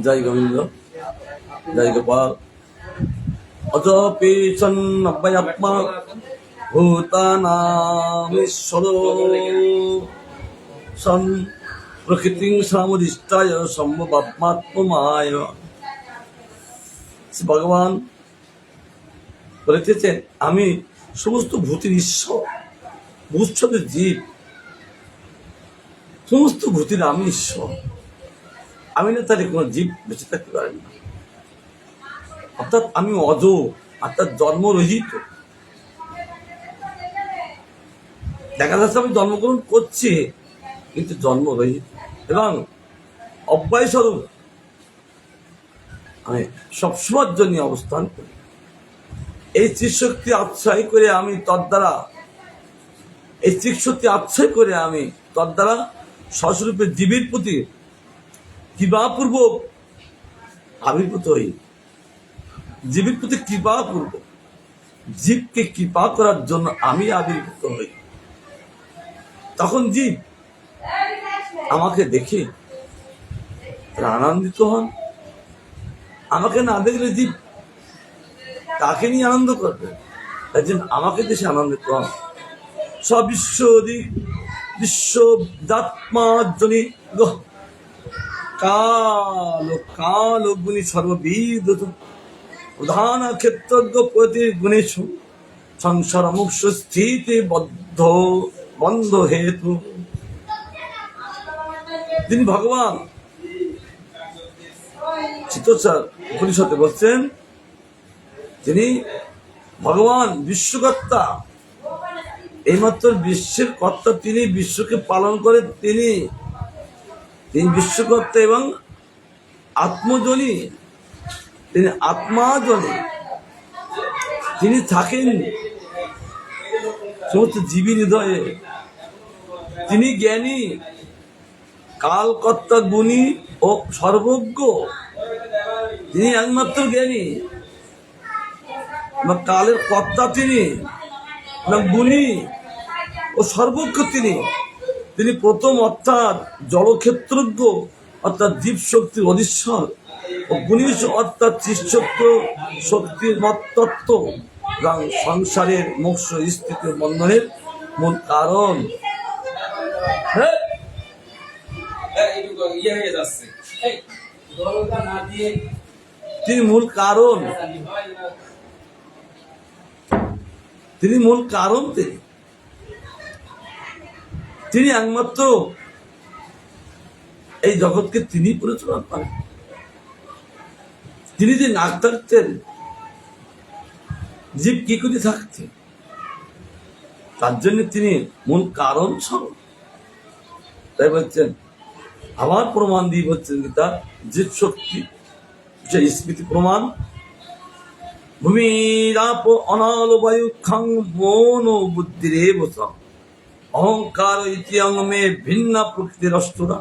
জয় গোবিন্দ, জয় গোপাল। অজপি সন্নব্বয়াত্মা ভূতানামীশ্বর সন প্রকৃতিং সমুদিষ্টায় সম্ভবাত্মাত্মায়। ভগবান বলেছেন, আমি সমস্ত ভূতের ঈশ্বর, ভূতসবের জীব, সমস্ত ভূতের আমি ঈশ্বর। আমি না তাহলে কোনো জীব বেঁচে থাকতে পারেন না। অর্থাৎ আমি অজ, অর্থাৎ জন্মরহিত। দেখা যাচ্ছে আমি জন্মগ্রহণ করছি, কিন্তু জন্মরহিত এবং অব্যয় স্বরূপ আমি সবসময়ের জন্য অবস্থান করি। এই চিৎশক্তি আশ্রয় করে আমি তদ্বারা, এই চিৎশক্তি আশ্রয় করে আমি তদ্বারা সস্বরূপে জীবের প্রতি কৃপাপূর্বক আবির্ভূত হই। জীবের প্রতি কৃপাপূর্বক, জীবকে কৃপা করার জন্য আমি আবির্ভূত হই। তখন জীব আমাকে দেখে তারা আনন্দিত হন। আমাকে না দেখলে জীব তাকে নিয়ে আনন্দ করবে, তাই জন্য আমাকে দেশে আনন্দিত হন। সবিশ্ব বিশ্বদাত্মাজনী কাল কাল গুণী সর্ববিদ প্রধান ক্ষেত্রজ্ঞ প্রতি গুণেশু সংসার মুক্ষ স্থিতি বন্ধ হেতু। তিনি ভগবান চিত্তচার উপনিষদে বলছেন, তিনি ভগবান বিশ্বকর্তা। এইমাত্র বিশ্বের কর্তা তিনি, বিশ্বকে পালন করে তিনি। তিনি বিশ্বকর্তা এবং আত্মজনী, তিনি আত্মাজনী। তিনি থাকেন সমস্ত জীবীর হৃদয়ে। তিনি জ্ঞানী, কালকর্তা, গুণী ও সর্বজ্ঞ। তিনি একমাত্র জ্ঞানী, কালের কর্তা তিনি, গুণী ও সর্বজ্ঞ তিনি। তিনি প্রথম, অর্থাৎ জলক্ষেত্রজ্ঞ, অর্থাৎ জীব শক্তির অধীশ্বর, ও গুণী অর্থাৎ চিৎশক্ত শক্তির মত্তত্ত্ব এবং সংসারের মোক্ষ স্থিতি বন্ধনের মূল কারণ। তিনি মূল কারণ, তিনি মূল কারণ। তিনি একমাত্র এই জগৎকে তিনি পরিচালনা করেন। তিনি যে না থাকতেন, জীব কি করে থাকতেন, তার জন্য তিনি মূল কারণ স্বরূপ। তাই বলছেন, আবার প্রমাণ দিয়ে বলছেন গীতা, জীব শক্তি স্মৃতি প্রমাণ। ভূমিরাপ অনাল বায়ু খাং মন বুদ্ধিরেব অহংকার ইতি অঙ্গমে ভিন্ন প্রকৃতির অষ্টরা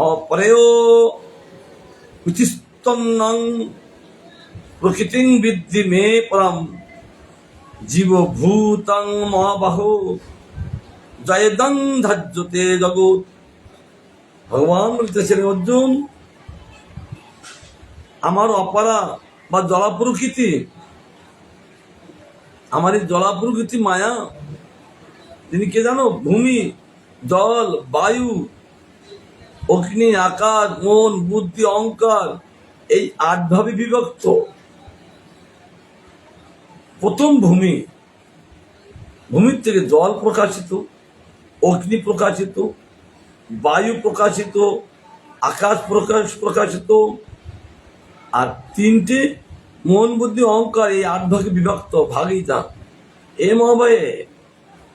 অপরেয় উচিস্তন্নং প্রকৃতিং বৃদ্ধি মে পরম জীবভূতং মহাবাহ জয়দং ধার্যতে জগৎ। ভগবান বলতেছেন, অর্জুন, আমার অপারা বা জলা প্রকৃতি, আমার এই জলা প্রকৃতি মায়া, তিনি কে জানো? ভূমি, জল, বায়ু, অগ্নি, আকাশ, মন, বুদ্ধি, অহংকার, এই 8 ভাবে বিভক্ত। প্রথম ভূমি, ভূমির থেকে জল প্রকাশিত, অগ্নি প্রকাশিত, বায়ু প্রকাশিত, আকাশ প্রকাশিত, আর 3টে মন, বুদ্ধি, অহংকার, এই 8 ভাগে বিভক্ত। ভাগই যা এ মহাবায়ে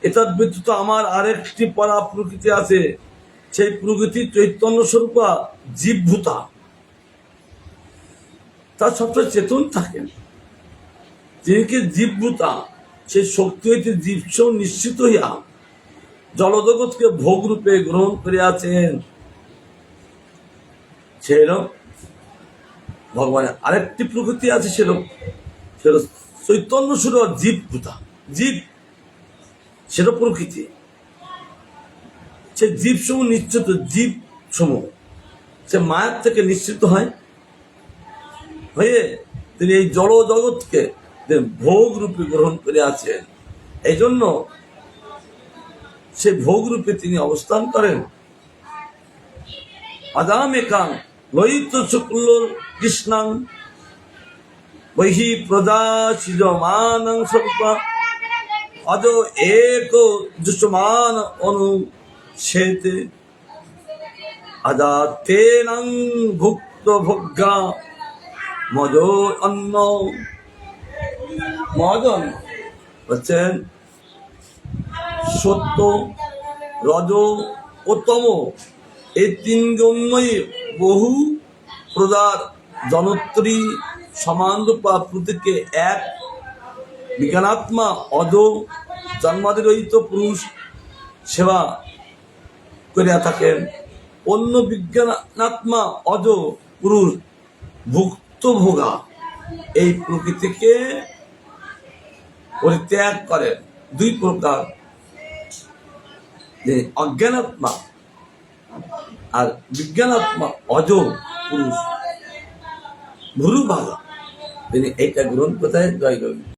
এটার ব্যতীত আমার আরেকটি পরা প্রকৃতি আছে। সেই প্রকৃতি চৈতন্য স্বরূপা জীবভূতা, তার সবসময় চেতন থাকেন। তিনি কি জীবভূতা, সেই শক্তি হইতে জীব নিশ্চিত হইয়া জলজগৎকে ভোগ রূপে গ্রহণ করিয়াছেন। সেরকম ভগবানের আরেকটি প্রকৃতি আছে, সেরকম চৈতন্য স্বরূপ জীবভূতা, জীব সেটা প্রকৃতি। সে জীব সমূহ নিশ্চিত, জীব সমূহ সে মায়ার থেকে নিশ্চিত হয়, হয়ে তিনি এই জড় জগৎকে ভোগ রূপে গ্রহণ করে আছেন। এই জন্য সে ভোগ রূপে তিনি অবস্থান করেন। আদামেকাং লয়িত শুক্ল কৃষ্ণাং বহি প্রদাশিজমানং সর্বা অজ এক যুষ্মান অনুচ্ছেতে আদাতেনং ভুক্ত ভোগ্যা মজ অন্ন। মহাজন হচ্ছেন সত্য, রজ ও তম, এই তিন জন্যই বহু প্রদার জনত্রী সমান রূপা প্রতীকে এক বিজ্ঞানাত্মা অজ জন্মাদিরহিত পুরুষ সেবা করিয়া থাকেন। অন্য বিজ্ঞানাত্মা অজ পুরুষ ভুক্তভোগা এই প্রকৃতিকে পরিত্যাগ করেন। দুই প্রকার, যে অজ্ঞানাত্মা আর বিজ্ঞানাত্মা অজ পুরুষ ভুরুভাগা, তিনি এইটা গ্রহণ কোথায় জয় করবেন।